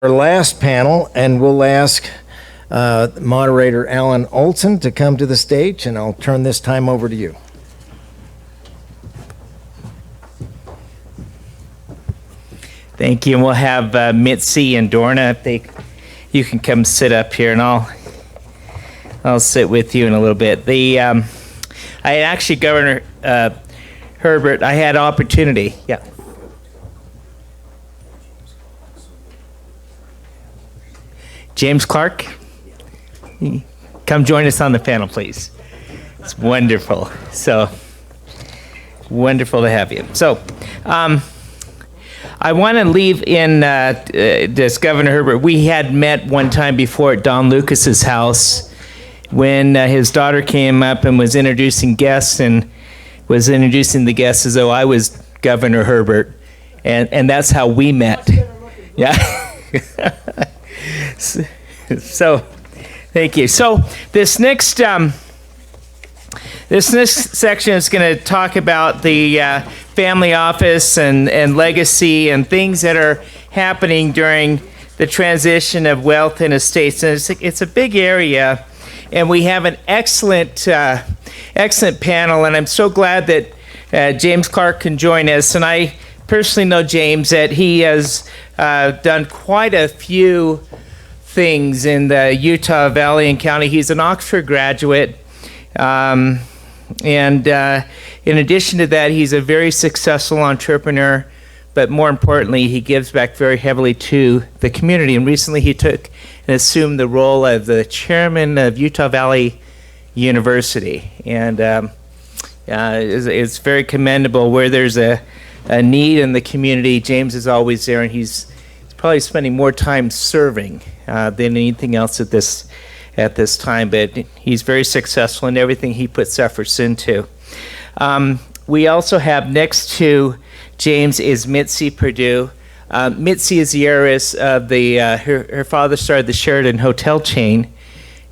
Our last panel, and we'll ask moderator Alan Olsen to come to the stage, and I'll turn this time over to you. Thank you. And we'll have Mitzi and Dorna. You can come sit up here, and I'll sit with you in a little bit. I actually, Governor Herbert, I had opportunity. Yeah. James Clark, come join us on the panel, please. It's wonderful. So wonderful to have you. So I want to leave in this Governor Herbert. We had met one time before at Don Lucas's house when his daughter came up and was introducing guests and was introducing the guests as though I was Governor Herbert. And that's how we met. Yeah. So, thank you. So, this next section is going to talk about the family office and legacy and things that are happening during the transition of wealth and estates. And it's a big area, and we have an excellent panel. And I'm so glad that James Clark can join us. And I personally know James, that he has done quite a few things in the Utah Valley and County. He's an Oxford graduate, and in addition to that, he's a very successful entrepreneur, but more importantly, he gives back very heavily to the community. And recently he took and assumed the role of the chairman of Utah Valley University, and it's very commendable. Where there's a need in the community, James is always there, and he's probably spending more time serving than anything else at this time, but he's very successful in everything he puts efforts into. We also have next to James is Mitzi Perdue. Mitzi is the heiress of her father started the Sheraton hotel chain,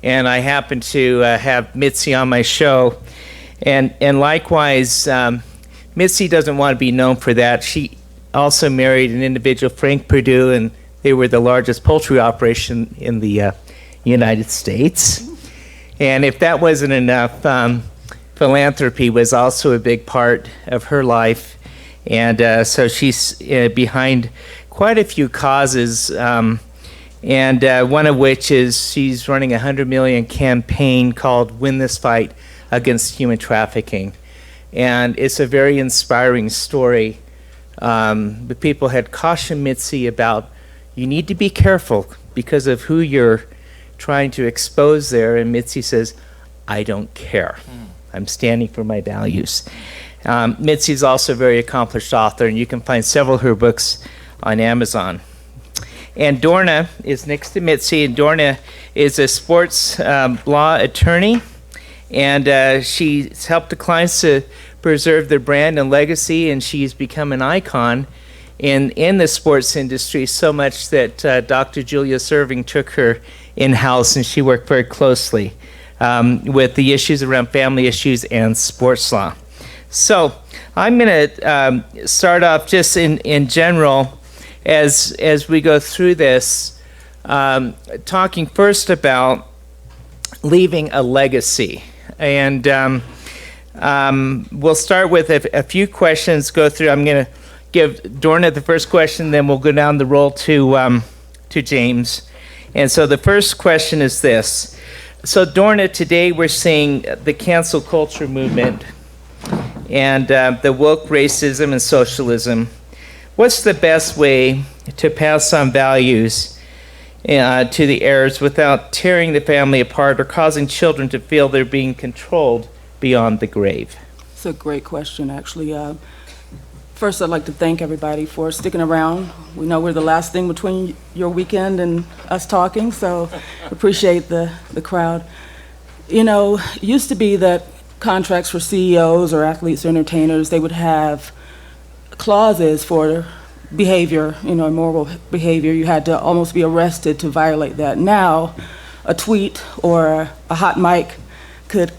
and I happen to have Mitzi on my show. And likewise, Mitzi doesn't want to be known for that. She also married an individual, Frank Perdue, and they were the largest poultry operation in the United States. And if that wasn't enough, philanthropy was also a big part of her life. And so she's behind quite a few causes, and one of which is she's running a $100 million campaign called Win This Fight Against Human Trafficking. And it's a very inspiring story. The people had cautioned Mitzi about, you need to be careful because of who you're trying to expose there. And Mitzi says, I don't care. I'm standing for my values. Mitzi's also a very accomplished author, and you can find several of her books on Amazon. And Dorna is next to Mitzi, and Dorna is a sports law attorney, and she's helped the clients to preserve their brand and legacy, and she's become an icon in the sports industry, so much that Dr. Julia Serving took her in-house, and she worked very closely with the issues around family issues and sports law. So I'm going to start off just in general as we go through this, talking first about leaving a legacy. And we'll start with a few questions, go through. I'm going to give Dorna the first question, then we'll go down the roll to James. And so the first question is this. So Dorna, today we're seeing the cancel culture movement and the woke racism and socialism. What's the best way to pass on values to the heirs without tearing the family apart or causing children to feel they're being controlled beyond the grave? It's a great question, actually. First, I'd like to thank everybody for sticking around. We know we're the last thing between your weekend and us talking, so appreciate the crowd. You know, it used to be that contracts for CEOs or athletes or entertainers, they would have clauses for behavior, immoral behavior. You had to almost be arrested to violate that. Now, a tweet or a hot mic could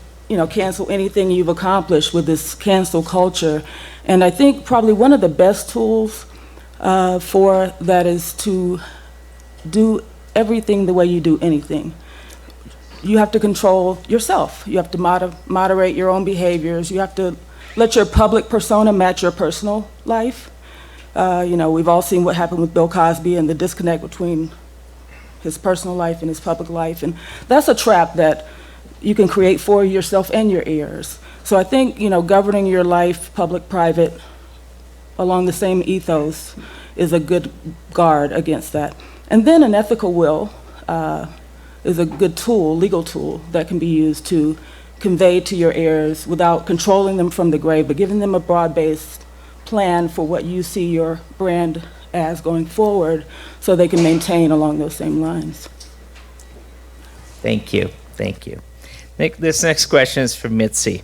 cancel anything you've accomplished with this cancel culture. And I think probably one of the best tools for that is to do everything the way you do anything. You have to control yourself. You have to moderate your own behaviors. You have to let your public persona match your personal life. We've all seen what happened with Bill Cosby and the disconnect between his personal life and his public life. And that's a trap that you can create for yourself and your heirs. So I think, governing your life, public, private, along the same ethos is a good guard against that. And then an ethical will is a good tool, legal tool, that can be used to convey to your heirs without controlling them from the grave, but giving them a broad-based plan for what you see your brand as going forward so they can maintain along those same lines. Thank you. Thank you. This next question is for Mitzi.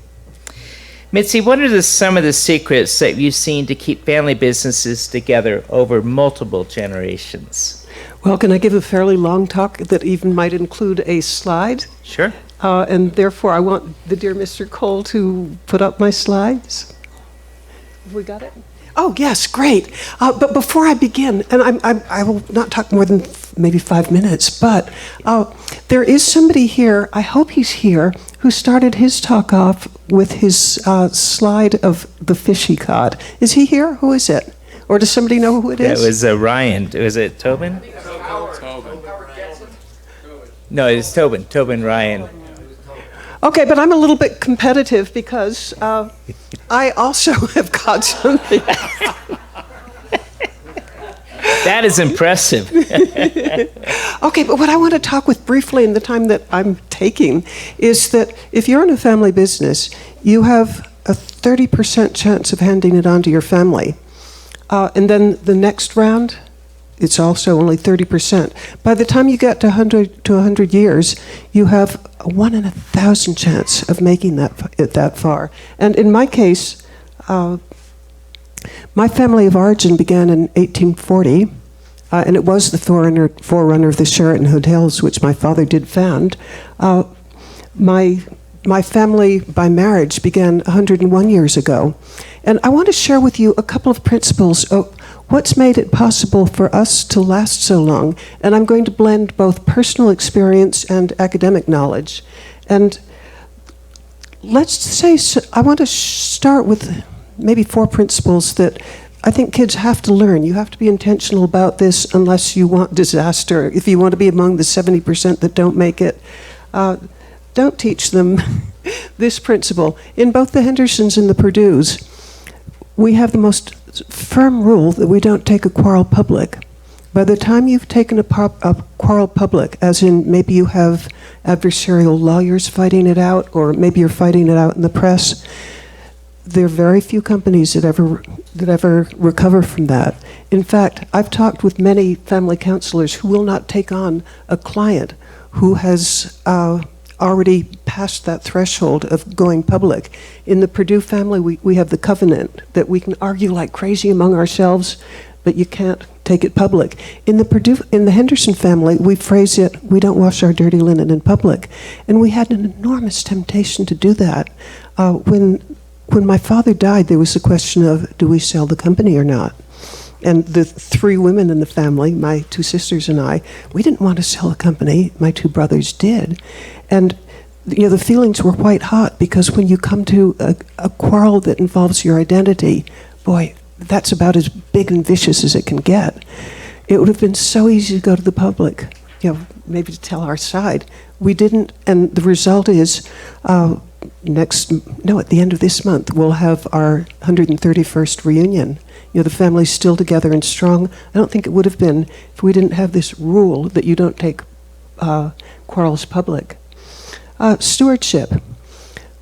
Mitzi, what are some of the secrets that you've seen to keep family businesses together over multiple generations? Well, can I give a fairly long talk that even might include a slide? Sure. And therefore, I want the dear Mr. Cole to put up my slides. Have we got it? Oh, yes, great. But before I begin, and I will not talk more than maybe 5 minutes, but there is somebody here, I hope he's here, who started his talk off with his slide of the fishy cod. Is he here? Who is it? Or does somebody know who it is? That was Ryan. Was it Tobin? No, it's Tobin. Tobin Ryan. Okay, but I'm a little bit competitive because I also have got something. That is impressive. Okay, but what I want to talk with briefly in the time that I'm taking is that if you're in a family business, you have a 30% chance of handing it on to your family. And then the next round, it's also only 30%. By the time you get to 100 years, you have a 1 in 1,000 chance of making it that far. And in my case, my family of origin began in 1840, and it was the forerunner of the Sheraton hotels, which my father did found. My family by marriage began 101 years ago. And I want to share with you a couple of principles of what's made it possible for us to last so long. And I'm going to blend both personal experience and academic knowledge. And let's say, I want to start with maybe 4 principles that I think kids have to learn. You have to be intentional about this unless you want disaster. If you want to be among the 70% that don't make it, don't teach them this principle. In both the Hendersons and the Perdues, we have the most firm rule that we don't take a quarrel public. By the time you've taken a quarrel public, as in maybe you have adversarial lawyers fighting it out, or maybe you're fighting it out in the press, there are very few companies that ever recover from that. In fact, I've talked with many family counselors who will not take on a client who has already passed that threshold of going public. In the Perdue family, we have the covenant that we can argue like crazy among ourselves, but you can't take it public. In the Henderson family, we phrase it, we don't wash our dirty linen in public. And we had an enormous temptation to do that. When my father died, there was a question of, do we sell the company or not? And the 3 women in the family, my 2 sisters and I, we didn't want to sell the company. My 2 brothers did. And the feelings were quite hot, because when you come to a quarrel that involves your identity, boy, that's about as big and vicious as it can get. It would have been so easy to go to the public, maybe to tell our side. We didn't, and the result is, at the end of this month, we'll have our 131st reunion. The family's still together and strong. I don't think it would have been if we didn't have this rule that you don't take quarrels public. Stewardship.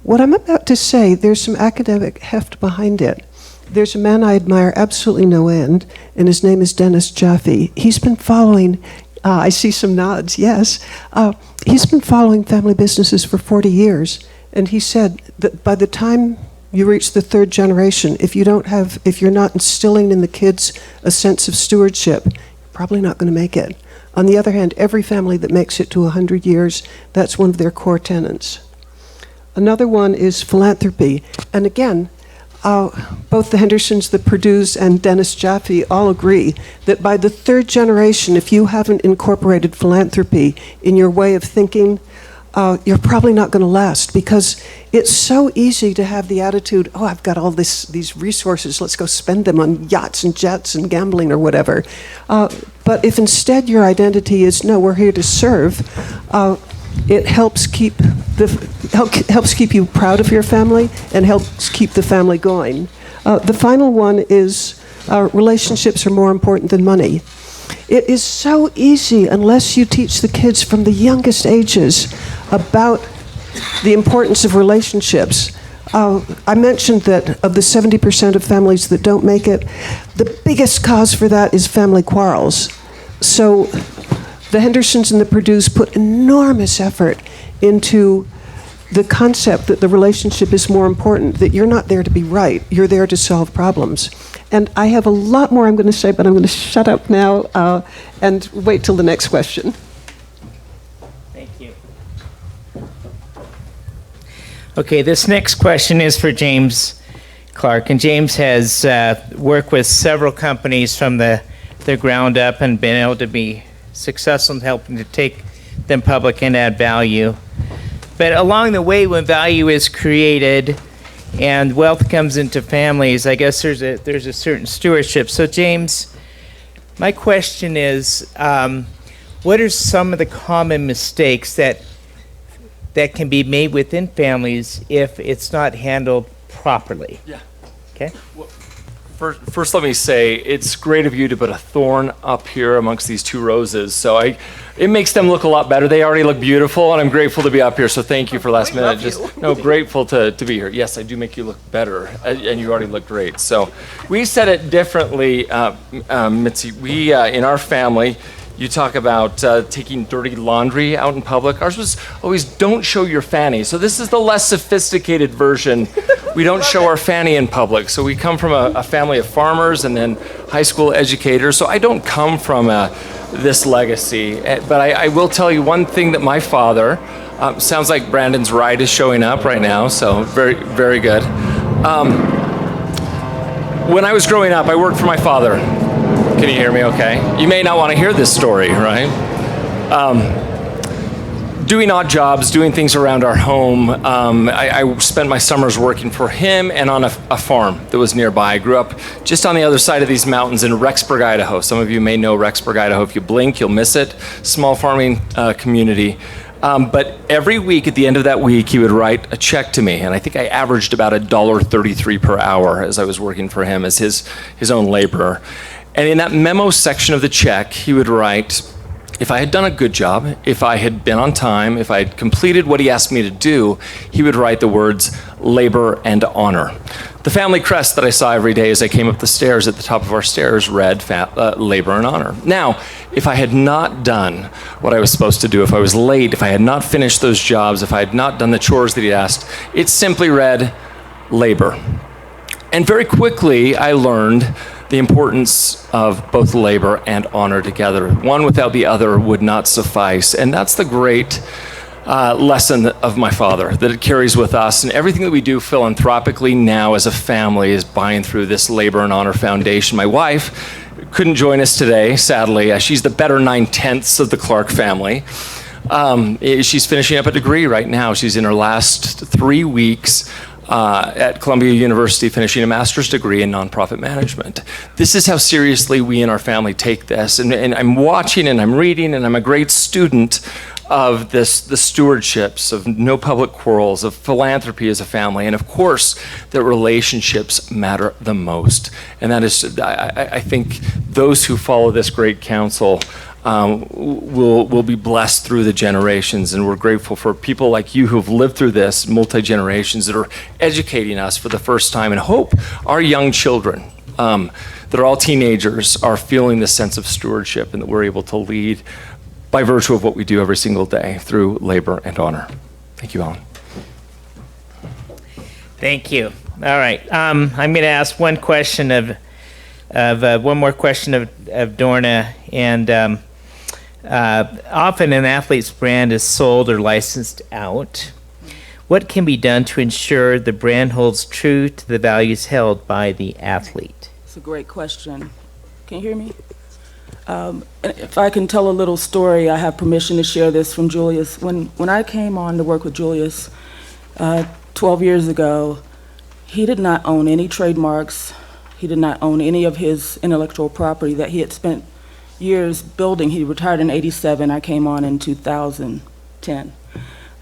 What I'm about to say, there's some academic heft behind it. There's a man I admire absolutely no end, and his name is Dennis Jaffe. He's been following, I see some nods, yes. He's been following family businesses for 40 years, and he said that by the time you reach the 3rd generation, if you're not instilling in the kids a sense of stewardship, you're probably not going to make it. On the other hand, every family that makes it to 100 years, that's one of their core tenets. Another one is philanthropy. And again, both the Hendersons, the Perdues, and Dennis Jaffe all agree that by the third generation, if you haven't incorporated philanthropy in your way of thinking, you're probably not going to last, because it's so easy to have the attitude, oh, I've got all these resources, let's go spend them on yachts and jets and gambling or whatever. But if instead your identity is, no, we're here to serve, it helps keep you proud of your family and helps keep the family going. The final one is relationships are more important than money. It is so easy, unless you teach the kids from the youngest ages about the importance of relationships. I mentioned that of the 70% of families that don't make it, the biggest cause for that is family quarrels. So the Hendersons and the Perdues put enormous effort into the concept that the relationship is more important, that you're not there to be right, you're there to solve problems. And I have a lot more I'm going to say, but I'm going to shut up now and wait till the next question. Thank you. Okay, this next question is for James Clark. And James has worked with several companies from the ground up and been able to be successful in helping to take them public and add value. But along the way, when value is created and wealth comes into families, I guess there's a certain stewardship. So James, my question is, what are some of the common mistakes that can be made within families if it's not handled properly? Yeah. Okay. Well, first, let me say it's great of you to put a thorn up here amongst these two roses. So it makes them look a lot better. They already look beautiful, and I'm grateful to be up here. So thank you for last minute. Grateful to be here. Yes, I do make you look better, and you already look great. So we said it differently, Mitzi. We in our family, you talk about taking dirty laundry out in public. Ours was always don't show your fanny. So this is the less sophisticated version. We don't show our fanny in public. So we come from a family of farmers and then high school educators. So I don't come from this legacy. But I will tell you one thing that my father, sounds like Brandon's ride is showing up right now. So very, very good. When I was growing up, I worked for my father. Can you hear me okay? You may not want to hear this story, right? Doing odd jobs, doing things around our home. I spent my summers working for him and on a farm that was nearby. I grew up just on the other side of these mountains in Rexburg, Idaho. Some of you may know Rexburg, Idaho. If you blink, you'll miss it. Small farming community. But every week, at the end of that week, he would write a check to me. And I think I averaged about $1.33 per hour as I was working for him as his own laborer. And in that memo section of the check, he would write, if I had done a good job, if I had been on time, if I had completed what he asked me to do, he would write the words labor and honor. The family crest that I saw every day as I came up the stairs at the top of our stairs read labor and honor. Now, if I had not done what I was supposed to do, if I was late, if I had not finished those jobs, if I had not done the chores that he asked, it simply read labor. And very quickly, I learned the importance of both labor and honor together. One without the other would not suffice. And that's the great lesson of my father, that it carries with us. And everything that we do philanthropically now as a family is buying through this Labor and Honor Foundation. My wife couldn't join us today, sadly. She's the better 9/10 of the Clark family. She's finishing up a degree right now. She's in her last 3 weeks at Columbia University, finishing a master's degree in nonprofit management. This is how seriously we in our family take this. And I'm watching and I'm reading and I'm a great student of the stewardships, of no public quarrels, of philanthropy as a family, and of course, that relationships matter the most. And that is, I think, those who follow this great counsel will be blessed through the generations, and we're grateful for people like you who've lived through this, multi-generations that are educating us for the first time, and hope our young children that are all teenagers are feeling this sense of stewardship and that we're able to lead by virtue of what we do every single day through labor and honor. Thank you, Alan. Thank you. All right. I'm going to ask one question one more question of Dorna, and often an athlete's brand is sold or licensed out. What can be done to ensure the brand holds true to the values held by the athlete? It's a great question. Can you hear me? If I can tell a little story, I have permission to share this from Julius. When I came on to work with Julius 12 years ago, he did not own any trademarks. He did not own any of his intellectual property that he had spent years building. He retired in '87. I came on in 2010.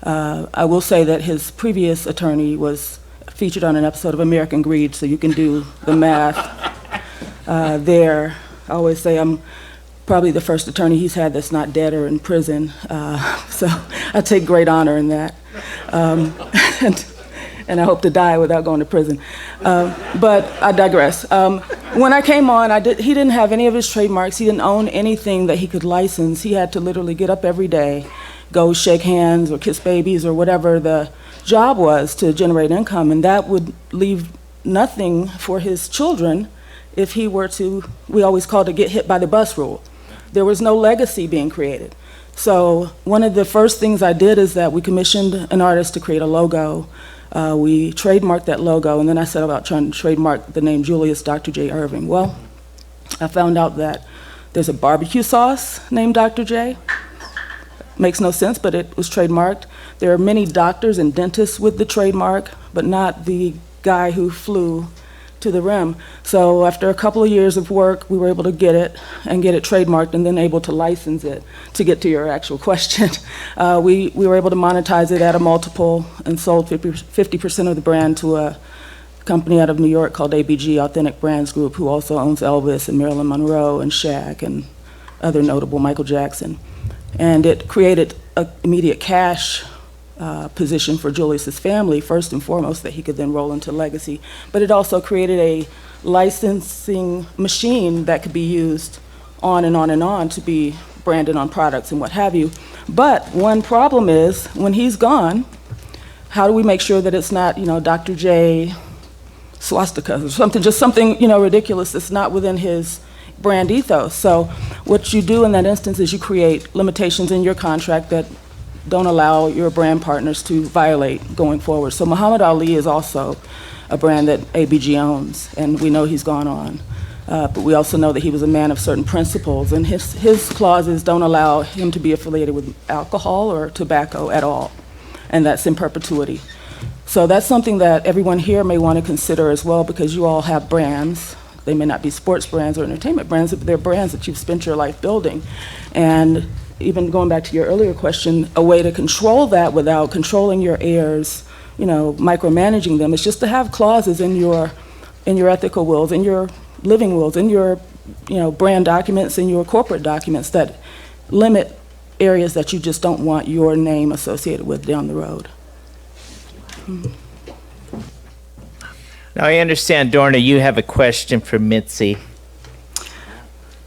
I will say that his previous attorney was featured on an episode of American Greed, so you can do the math there. I always say I'm probably the first attorney he's had that's not dead or in prison, so I take great honor in that. And I hope to die without going to prison. But I digress. When I came on, he didn't have any of his trademarks. He didn't own anything that he could license. He had to literally get up every day, go shake hands or kiss babies or whatever the job was to generate income, and that would leave nothing for his children if he were to, we always called it get hit by the bus rule. There was no legacy being created. So one of the first things I did is that we commissioned an artist to create a logo. We trademarked that logo, and then I set about trying to trademark the name Julius Dr. J. Irving. Well, I found out that there's a barbecue sauce named Dr. J. Makes no sense, but it was trademarked. There are many doctors and dentists with the trademark, but not the guy who flew to the rim. So after a couple of years of work, we were able to get it trademarked and then able to license it. To get to your actual question, we were able to monetize it at a multiple and sold 50% of the brand to a company out of New York called ABG, Authentic Brands Group, who also owns Elvis and Marilyn Monroe and Shaq and other notable Michael Jackson. And it created an immediate cash position for Julius's family, first and foremost, that he could then roll into legacy. But it also created a licensing machine that could be used on and on and on to be branded on products and what have you. But one problem is, when he's gone, how do we make sure that it's not, Dr. J swastika or something, just something, ridiculous that's not within his brand ethos. So what you do in that instance is you create limitations in your contract that don't allow your brand partners to violate going forward. So Muhammad Ali is also a brand that ABG owns, and we know he's gone on. But we also know that he was a man of certain principles, and his clauses don't allow him to be affiliated with alcohol or tobacco at all, and that's in perpetuity. So that's something that everyone here may want to consider as well, because you all have brands. They may not be sports brands or entertainment brands, but they're brands that you've spent your life building. And even going back to your earlier question, a way to control that without controlling your heirs, micromanaging them, is just to have clauses in your ethical wills, in your living wills, in your brand documents, in your corporate documents that limit areas that you just don't want your name associated with down the road. Now, I understand, Dorna, you have a question for Mitzi.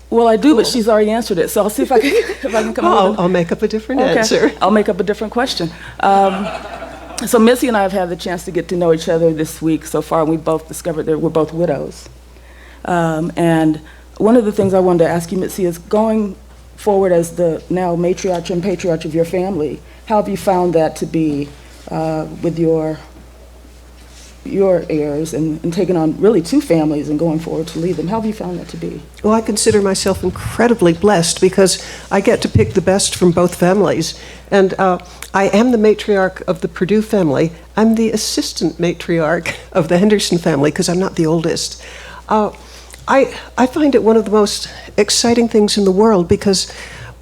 Well, I do, but she's already answered it, so I'll see if I can come up with I'll make up a different answer. I'll make up a different question. So Mitzi and I have had the chance to get to know each other this week so far, and we both discovered that we're both widows. And one of the things I wanted to ask you, Mitzi, is going forward as the now matriarch and patriarch of your family, how have you found that to be with your heirs and taking on really two families and going forward to lead them? How have you found that to be? Well, I consider myself incredibly blessed because I get to pick the best from both families. And I am the matriarch of the Perdue family. I'm the assistant matriarch of the Henderson family because I'm not the oldest. I find it one of the most exciting things in the world because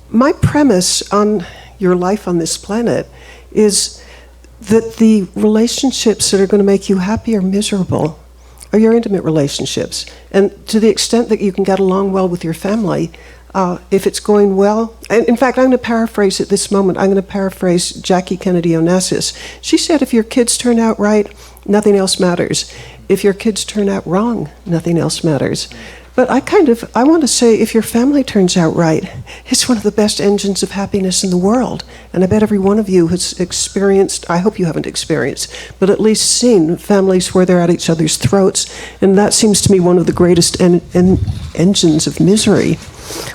my premise on your life on this planet is that the relationships that are going to make you happy or miserable are your intimate relationships. And to the extent that you can get along well with your family, if it's going well, and in fact, I'm going to paraphrase at this moment, I'm going to paraphrase Jackie Kennedy Onassis. She said, if your kids turn out right, nothing else matters. If your kids turn out wrong, nothing else matters. But I want to say, if your family turns out right, it's one of the best engines of happiness in the world. And I bet every one of you has experienced, I hope you haven't experienced, but at least seen families where they're at each other's throats. And that seems to me one of the greatest engines of misery.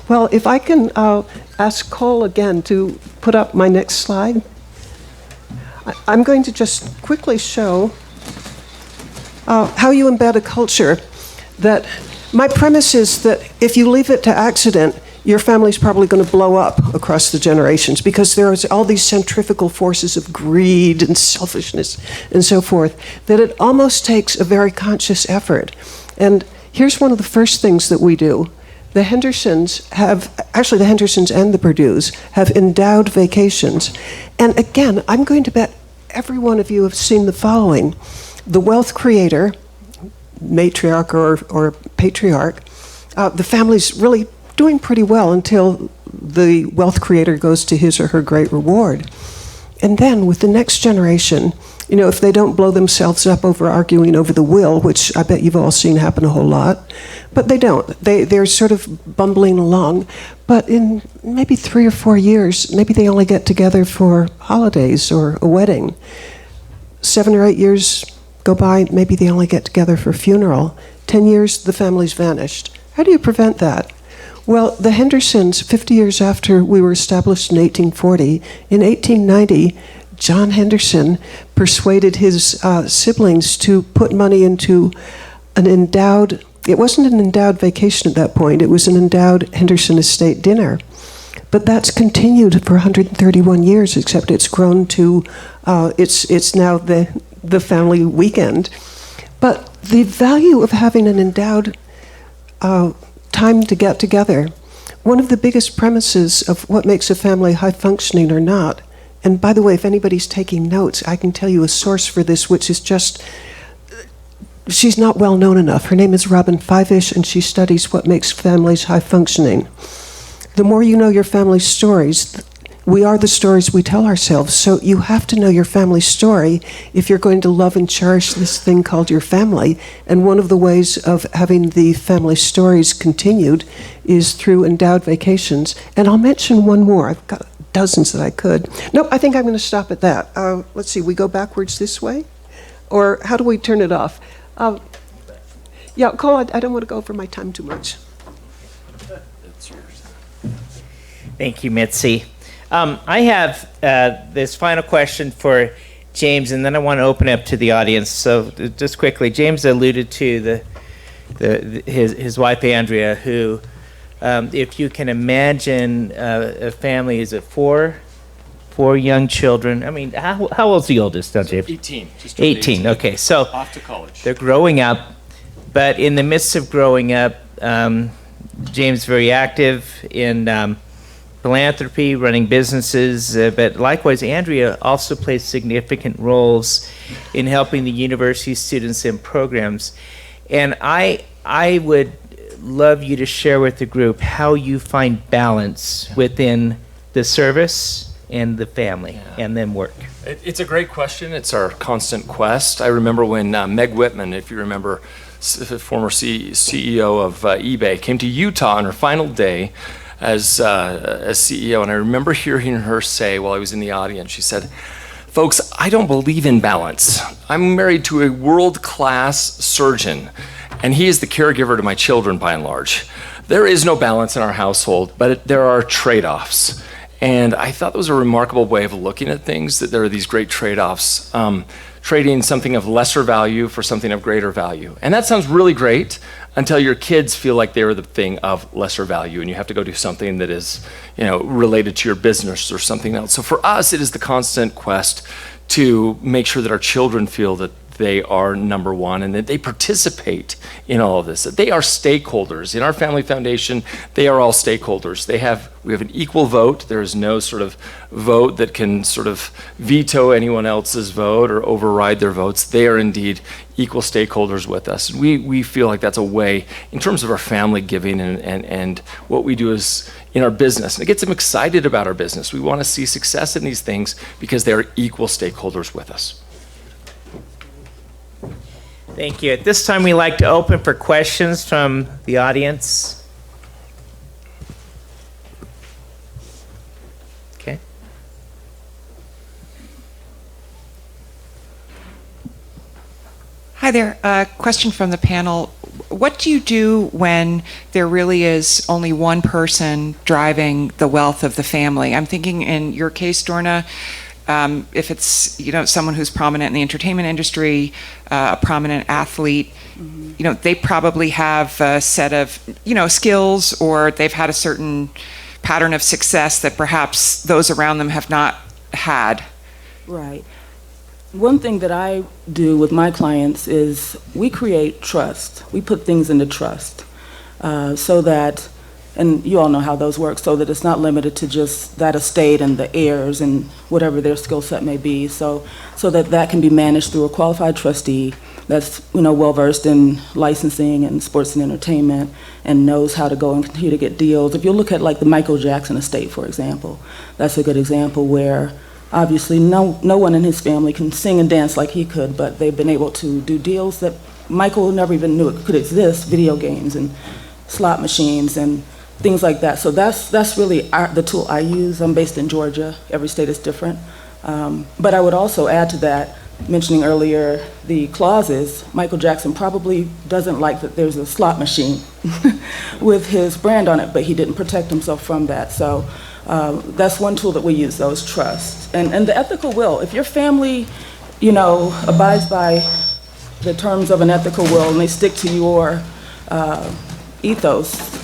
Well, if I can ask Cole again to put up my next slide. I'm going to just quickly show how you embed a culture that my premise is that if you leave it to accident, your family's probably going to blow up across the generations because there is all these centrifugal forces of greed and selfishness and so forth that it almost takes a very conscious effort. And here's one of the first things that we do. The Hendersons the Hendersons and the Perdues have endowed vacations. And again, I'm going to bet every one of you have seen the following. The wealth creator, matriarch or patriarch, the family's really doing pretty well until the wealth creator goes to his or her great reward. And then with the next generation, if they don't blow themselves up over arguing over the will, which I bet you've all seen happen a whole lot, but they don't. They're sort of bumbling along. But in maybe 3 or 4 years, maybe they only get together for holidays or a wedding. 7 or 8 years go by, maybe they only get together for a funeral. 10 years, the family's vanished. How do you prevent that? Well, the Hendersons, 50 years after we were established in 1840, in 1890, John Henderson persuaded his siblings to put money into it wasn't an endowed vacation at that point, it was an endowed Henderson estate dinner. But that's continued for 131 years, except it's grown to, it's now the family weekend. But the value of having an endowed time to get together, one of the biggest premises of what makes a family high functioning or not, and by the way, if anybody's taking notes, I can tell you a source for this, which is just, she's not well known enough. Her name is Robin Fivish, and she studies what makes families high functioning. The more you know your family's stories, we are the stories we tell ourselves. So you have to know your family's story if you're going to love and cherish this thing called your family. And one of the ways of having the family stories continued is through endowed vacations. And I'll mention one more. I've got dozens that I could. Nope, I think I'm going to stop at that. Let's see, we go backwards this way? Or how do we turn it off? Yeah, Cole, I don't want to go over my time too much. Thank you, Mitzi. I have this final question for James, and then I want to open up to the audience. So just quickly, James alluded to his wife, Andrea, who, if you can imagine a family, is it four young children? I mean, how old's the oldest, now, James? 18. Just 18, okay. So off to college. they're growing up, but in the midst of growing up, James very active in philanthropy, running businesses, but likewise, Andrea also plays significant roles in helping the university students and programs. And I would love you to share with the group how you find balance within the service and the family and then work. It's a great question. It's our constant quest. I remember when Meg Whitman, if you remember, former CEO of eBay, came to Utah on her final day as CEO, and I remember hearing her say while I was in the audience, she said, "Folks, I don't believe in balance. I'm married to a world-class surgeon, and he is the caregiver to my children by and large. There is no balance in our household, but there are trade-offs." And I thought that was a remarkable way of looking at things, that there are these great trade-offs, trading something of lesser value for something of greater value. And that sounds really great until your kids feel like they're the thing of lesser value and you have to go do something that is, related to your business or something else. So for us, it is the constant quest to make sure that our children feel that they are number one and that they participate in all of this, that they are stakeholders. In our family foundation, they are all stakeholders. We have an equal vote. There is no sort of vote that can sort of veto anyone else's vote or override their votes. They are indeed equal stakeholders with us. We feel like that's a way, in terms of our family giving and what we do is in our business. And it gets them excited about our business. We want to see success in these things because they are equal stakeholders with us. Thank you. At this time, we like to open for questions from the audience. Okay. Hi there. Question from the panel. What do you do when there really is only one person driving the wealth of the family? I'm thinking in your case, Dorna, if it's, someone who's prominent in the entertainment industry, a prominent athlete, they probably have a set of, skills, or they've had a certain pattern of success that perhaps those around them have not had. Right. One thing that I do with my clients is we create trust. We put things into trust so that, and you all know how those work, so that it's not limited to just that estate and the heirs and whatever their skill set may be, so that can be managed through a qualified trustee that's well-versed in licensing and sports and entertainment and knows how to go and continue to get deals. If you look at like the Michael Jackson estate, for example, that's a good example where obviously no one in his family can sing and dance like he could, but they've been able to do deals that Michael never even knew it could exist, video games and slot machines and things like that. So that's really the tool I use. I'm based in Georgia. Every state is different. But I would also add to that, mentioning earlier the clauses, Michael Jackson probably doesn't like that there's a slot machine with his brand on it, but he didn't protect himself from that. So that's one tool that we use, though, is trust. And the ethical will. If your family, abides by the terms of an ethical will and they stick to your ethos,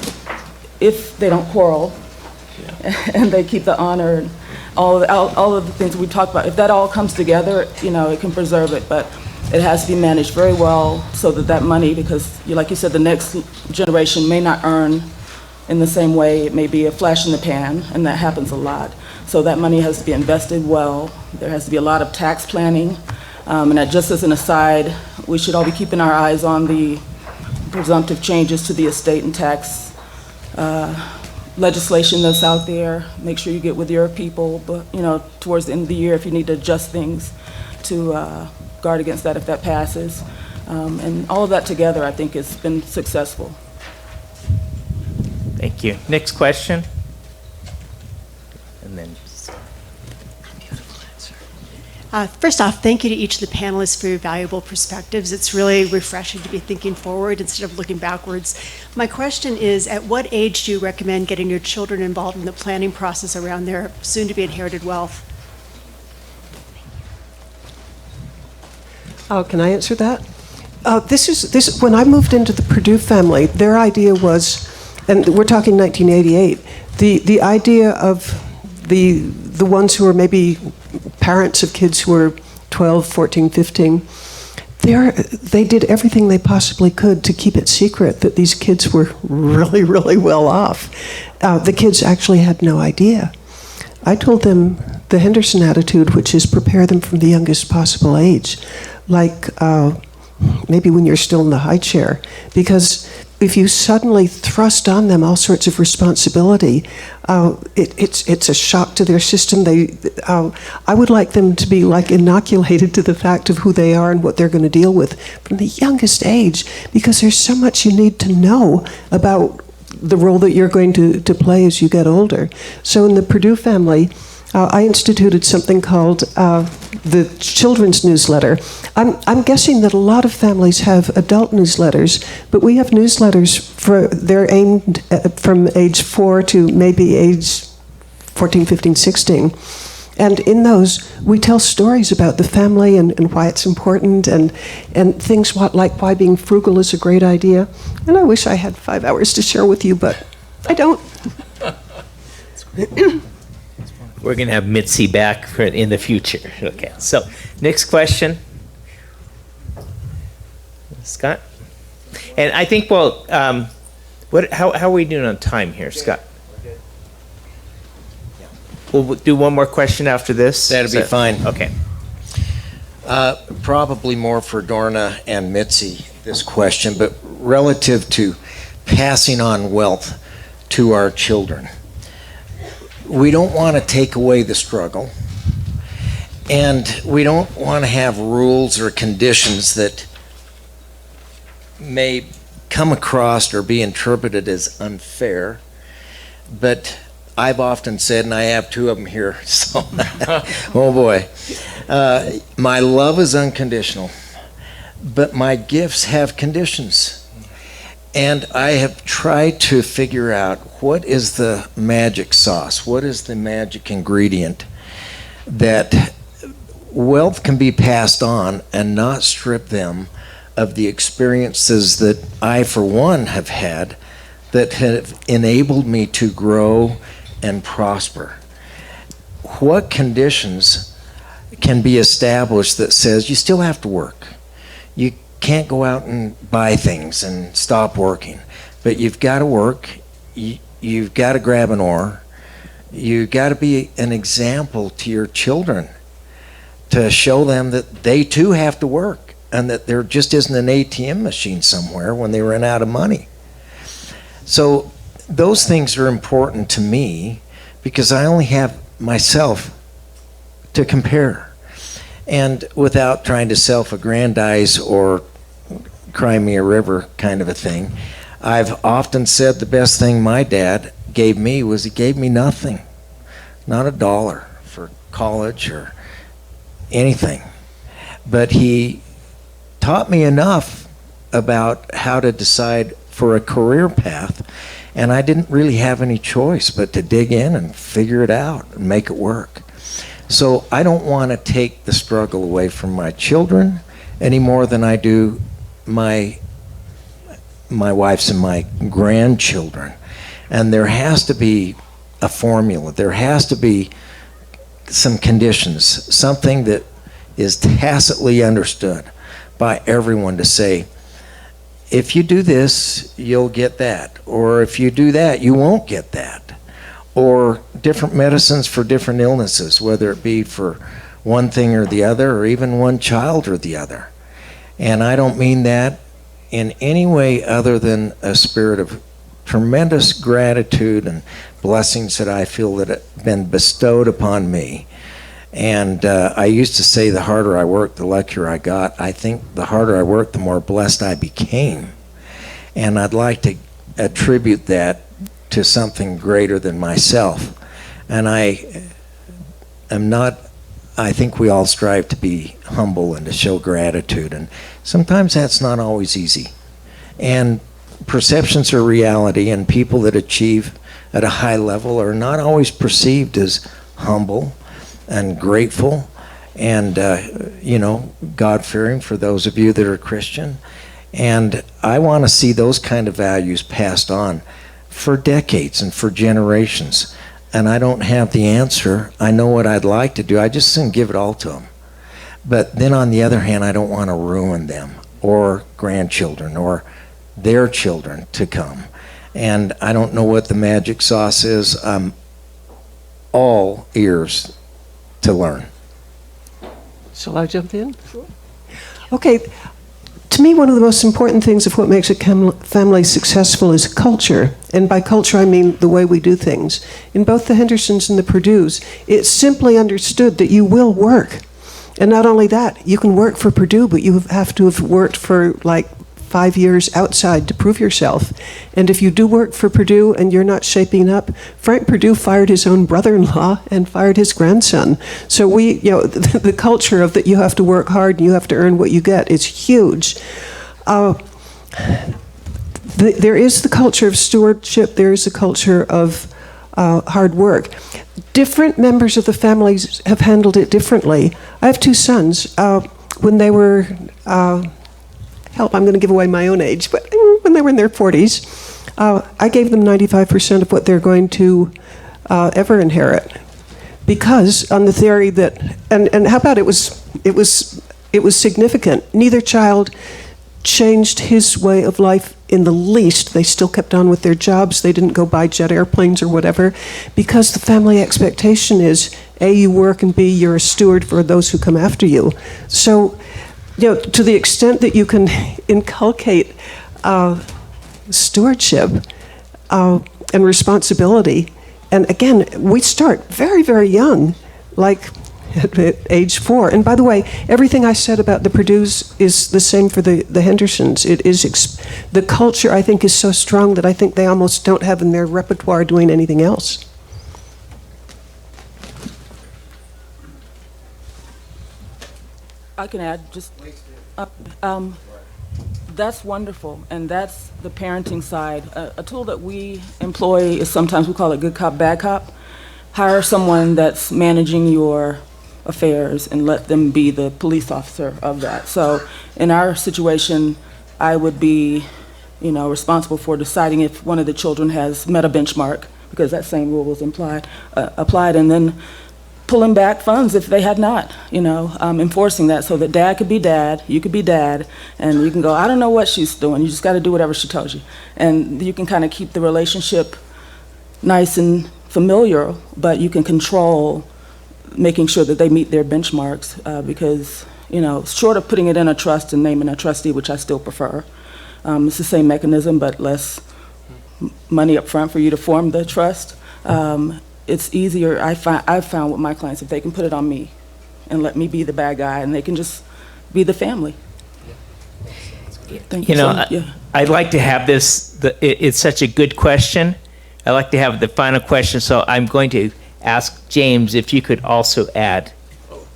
if they don't quarrel, and they keep the honor and all of the things we talked about, if that all comes together, it can preserve it, but it has to be managed very well so that money, because like you said, the next generation may not earn in the same way. It may be a flash in the pan, and that happens a lot. So that money has to be invested well. There has to be a lot of tax planning, and that, just as an aside, we should all be keeping our eyes on the presumptive changes to the estate and tax legislation that's out there. Make sure you get with your people, but towards the end of the year, if you need to adjust things to guard against that if that passes. And all of that together, I think, has been successful. Thank you. Next question. And then. First off, thank you to each of the panelists for your valuable perspectives. It's really refreshing to be thinking forward instead of looking backwards. My question is, at what age do you recommend getting your children involved in the planning process around their soon-to-be inherited wealth? Oh, can I answer that? This when I moved into the Perdue family, their idea was, and we're talking 1988, the idea of the ones who were maybe parents of kids who were 12, 14, 15, they did everything they possibly could to keep it secret that these kids were really, really well off. The kids actually had no idea. I told them the Henderson attitude, which is prepare them from the youngest possible age, like maybe when you're still in the high chair, because if you suddenly thrust on them all sorts of responsibility, it's a shock to their system. I would like them to be like inoculated to the fact of who they are and what they're going to deal with from the youngest age, because there's so much you need to know about the role that you're going to play as you get older. So in the Perdue family, I instituted something called the children's newsletter. I'm guessing that a lot of families have adult newsletters, but we have newsletters they're aimed from age 4 to maybe age 14, 15, 16. And in those, we tell stories about the family and why it's important and things like why being frugal is a great idea. And I wish I had 5 hours to share with you, but I don't. We're going to have Mitzi back in the future. Okay, so next question. Scott? And I think, how are we doing on time here, Scott? We'll do one more question after this. That'll be fine. Okay. Probably more for Dorna and Mitzi, this question, but relative to passing on wealth to our children. We don't want to take away the struggle, and we don't want to have rules or conditions that may come across or be interpreted as unfair. But I've often said, and I have 2 of them here, so oh boy, my love is unconditional, but my gifts have conditions. And I have tried to figure out what is the magic sauce, what is the magic ingredient that wealth can be passed on and not strip them of the experiences that I, for one, have had that have enabled me to grow and prosper. What conditions can be established that says you still have to work? You can't go out and buy things and stop working, but you've got to work. You've got to grab an oar. You've got to be an example to your children to show them that they too have to work and that there just isn't an ATM machine somewhere when they run out of money. So those things are important to me because I only have myself to compare. And without trying to self-aggrandize or cry me a river kind of a thing, I've often said the best thing my dad gave me was he gave me nothing, not $1 for college or anything. But he taught me enough about how to decide for a career path, and I didn't really have any choice but to dig in and figure it out and make it work. So I don't want to take the struggle away from my children any more than I do my wife's and my grandchildren. And there has to be a formula. There has to be some conditions, something that is tacitly understood by everyone to say, if you do this, you'll get that. Or if you do that, you won't get that. Or different medicines for different illnesses, whether it be for one thing or the other, or even one child or the other. And I don't mean that in any way other than a spirit of tremendous gratitude and blessings that I feel that have been bestowed upon me. And I used to say the harder I worked, the luckier I got. I think the harder I worked, the more blessed I became. And I'd like to attribute that to something greater than myself. And I think we all strive to be humble and to show gratitude. And sometimes that's not always easy. And perceptions are reality, and people that achieve at a high level are not always perceived as humble and grateful and, God-fearing for those of you that are Christian. And I want to see those kind of values passed on for decades and for generations. And I don't have the answer. I know what I'd like to do. I just didn't give it all to them. But then on the other hand, I don't want to ruin them or grandchildren or their children to come. And I don't know what the magic sauce is. I'm all ears to learn. Shall I jump in? Sure. Okay. To me, one of the most important things of what makes a family successful is culture. And by culture, I mean the way we do things. In both the Hendersons and the Perdues, it's simply understood that you will work. And not only that, you can work for Perdue, but you have to have worked for like 5 years outside to prove yourself. And if you do work for Perdue and you're not shaping up, Frank Perdue fired his own brother-in-law and fired his grandson. So the culture of that you have to work hard and you have to earn what you get is huge. There is the culture of stewardship. There is the culture of hard work. Different members of the families have handled it differently. I have two sons. When they were help, I'm going to give away my own age, but when they were in their 40s, I gave them 95% of what they're going to ever inherit. Because on the theory that, and how about it was significant. Neither child changed his way of life in the least. They still kept on with their jobs. They didn't go buy jet airplanes or whatever, because the family expectation is, A, you work, and B, you're a steward for those who come after you. So, to the extent that you can inculcate stewardship and responsibility, and again, we start very, very young, like at age 4. And by the way, everything I said about the Perdues is the same for the Hendersons. It is the culture, I think, is so strong that I think they almost don't have in their repertoire doing anything else. I can add just, that's wonderful, and that's the parenting side. A tool that we employ is sometimes we call it good cop, bad cop. Hire someone that's managing your affairs and let them be the police officer of that. So in our situation, I would be, responsible for deciding if one of the children has met a benchmark, because that same rule was applied, and then pulling back funds if they had not, enforcing that so that dad could be dad, you could be dad, and you can go, I don't know what she's doing, you just got to do whatever she tells you. And you can kind of keep the relationship nice and familiar, but you can control making sure that they meet their benchmarks, because, short of putting it in a trust and naming a trustee, which I still prefer, it's the same mechanism, but less money up front for you to form the trust. It's easier, I've found with my clients, if they can put it on me and let me be the bad guy, and they can just be the family. Thank you. I'd like to have this, it's such a good question. I'd like to have the final question, so I'm going to ask James if you could also add.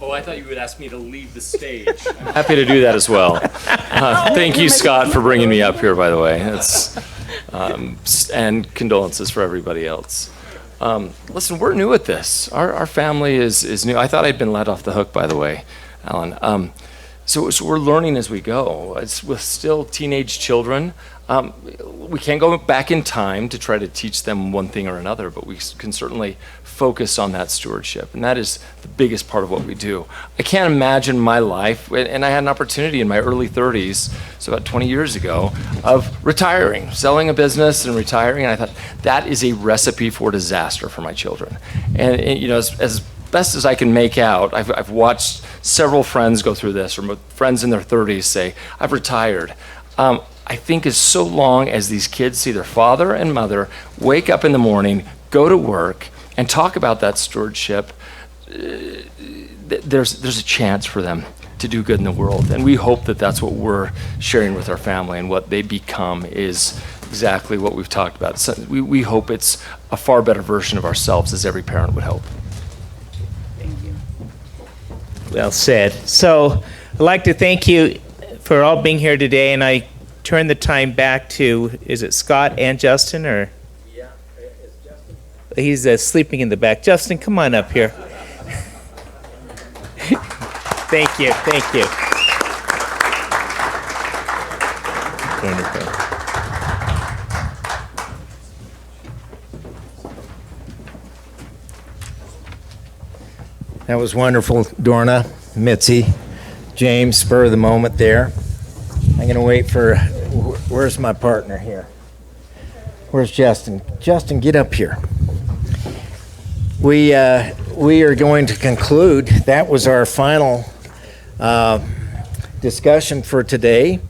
Oh, I thought you would ask me to leave the stage. I'm happy to do that as well. Thank you, Scott, for bringing me up here, by the way. And condolences for everybody else. Listen, we're new at this. Our family is new. I thought I'd been let off the hook, by the way, Alan. So we're learning as we go. It's with still teenage children. We can't go back in time to try to teach them one thing or another, but we can certainly focus on that stewardship, and that is the biggest part of what we do. I can't imagine my life, and I had an opportunity in my early 30s, so about 20 years ago, of retiring, selling a business and retiring, and I thought that is a recipe for disaster for my children. And as best as I can make out, I've watched several friends go through this, or friends in their 30s say, I've retired. I think as so long as these kids see their father and mother wake up in the morning, go to work, and talk about that stewardship, there's a chance for them to do good in the world. And we hope that that's what we're sharing with our family, and what they become is exactly what we've talked about. So we hope it's a far better version of ourselves, as every parent would hope. Well said. So I'd like to thank you for all being here today, and I turn the time back to, is it Scott and Justin, or? Yeah, it's Justin. He's sleeping in the back. Justin, come on up here. Thank you. Wonderful. That was wonderful, Dorna, Mitzi, James, spur of the moment there. I'm going to wait for, where's my partner here? Where's Justin? Justin, get up here. We are going to conclude. That was our final discussion for today.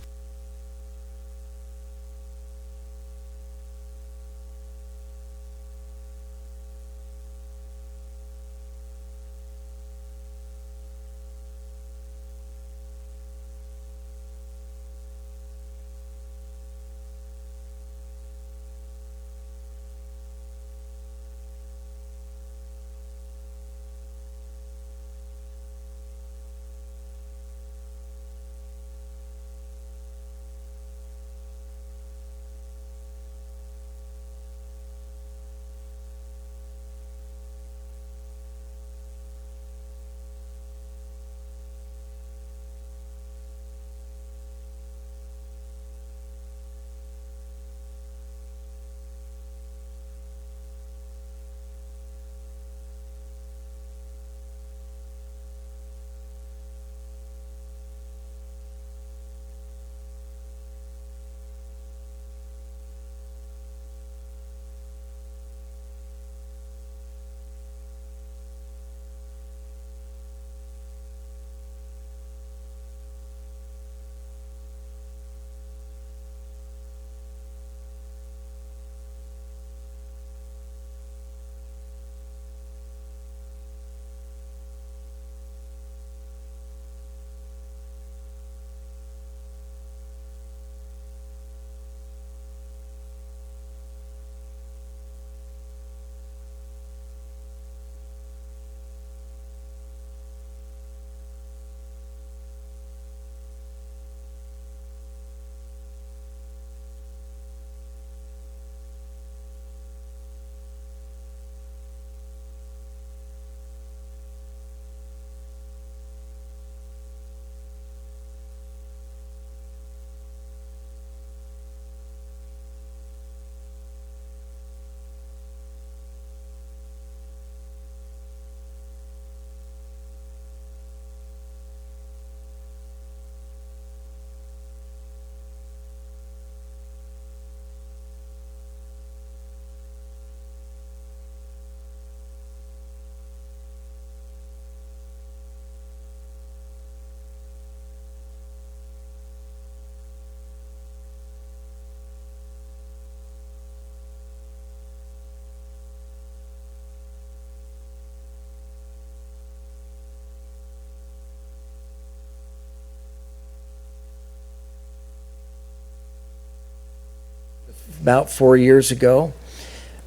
about 4 years ago.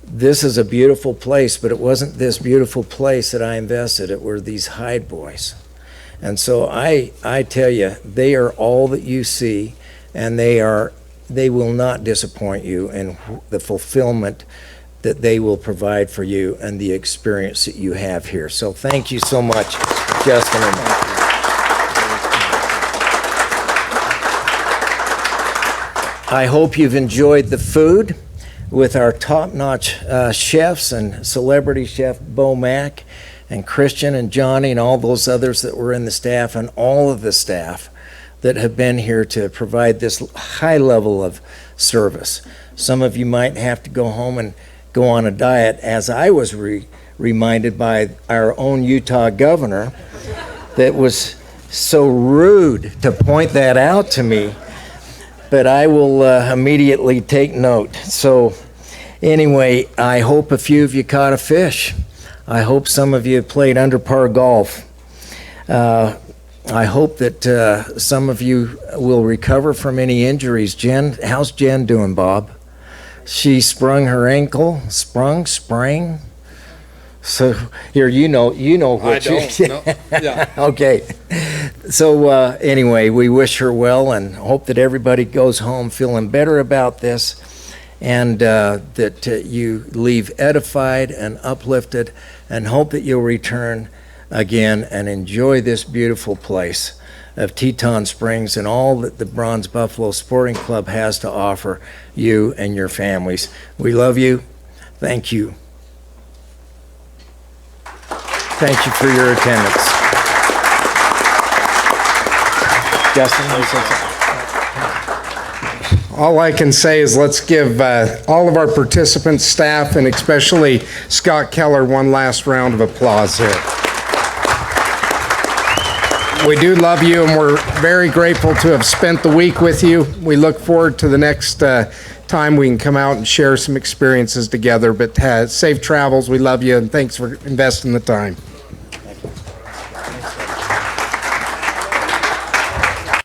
This is a beautiful place, but it wasn't this beautiful place that I invested. It were these Hyde boys. And so I tell you, they are all that you see, and they will not disappoint you in the fulfillment that they will provide for you and the experience that you have here. So thank you so much, Justin. I hope you've enjoyed the food with our top-notch chefs and celebrity chef Bo Mack and Christian and Johnny and all those others that were in the staff, and all of the staff that have been here to provide this high level of service. Some of you might have to go home and go on a diet, as I was reminded by our own Utah governor that was so rude to point that out to me, but I will immediately take note. So anyway, I hope a few of you caught a fish. I hope some of you played under par golf. I hope that some of you will recover from any injuries. Jen, how's Jen doing, Bob? She sprung her ankle. Sprang. So here, you know what I don't. No. Yeah. Okay. So anyway, we wish her well and hope that everybody goes home feeling better about this, and that you leave edified and uplifted, and hope that you'll return again and enjoy this beautiful place of Teton Springs and all that the Bronze Buffalo Sporting Club has to offer you and your families. We love you. Thank you. Thank you for your attendance. Justin, you say something? All I can say is let's give all of our participants, staff, and especially Scott Keller one last round of applause here. We do love you, and we're very grateful to have spent the week with you. We look forward to the next time we can come out and share some experiences together. But safe travels. We love you, and thanks for investing the time.